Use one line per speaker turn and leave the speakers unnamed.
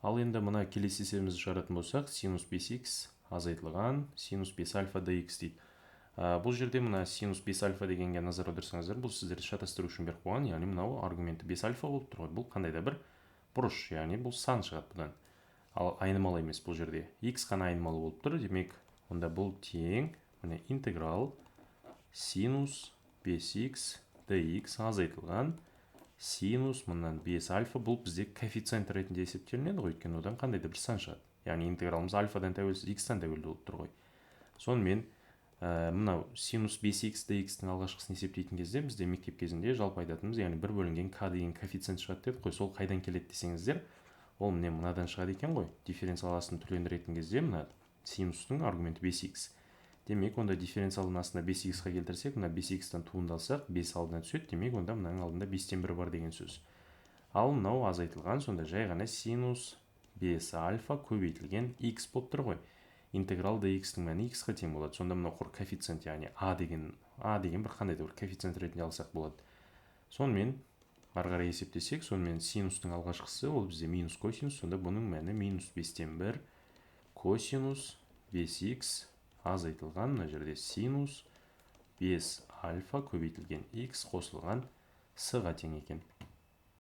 Ал енді мына келесі есебімізді шығаратын болсақ, синус 5х азайтылған синус 5 альфа dx дейді. Бұл жерде мына синус 5 альфа дегенге назар аударсаңыздар, бұл сіздерді шатастыру үшін беріп қойған, яғни мынау аргументі 5 альфа болып тұр ғой. Бұл қандай да бір бұрыш, яғни бұл сан шығады бұдан. Ал айнымалы емес бұл жерде. X қана айнымалы болып тұр, демек онда бұл тең, міне интеграл синус 5х dx азайтылған синус мынан 5 альфа, бұл бізде коэффициент ретінде есептелінеді ғой, өйткені одан қандай да бір сан шығады. Яғни интегралымыз альфадан тәуелсіз, x-тан тәуелді болып тұр ғой. Сонымен мынау синус 5х dx-тің алғашқысын есептейтін кезде бізде мектеп кезінде жалпы айтатынымыз, яғни 1 бөлінген k деген коэффициент шығады дедік қой. Сол қайдан келеді десеңіздер, ол міне мынадан шығады екен ғой. Дифференциаласын түрлендіретін кезде мына синустың аргументі 5х. Демек, онда дифференциалдың астына 5х-қа келтірсек, мына 5х-тан туындалсақ, 5 алдына түседі. Демек, онда мынаның алдында 5-тен 1 бар деген сөз. Ал мынау азайтылған, сонда жай ғана синус 5 альфа көбейтілген x болып тұр ғой. Интеграл dx-тің мәні x-қа тең болады. Сонда мынау құр коэффициент, яғни a деген бір қандай да бір коэффициент ретінде алсақ болады. Сонымен ары қарай есептесек, сонымен синустың алғашқысы ол бізде минус косинус, сонда бұның мәні минус 5-тен 1 косинус 5х азайтылған, мына жерде синус 5 альфа көбейтілген x қосылған с-ға тең екен.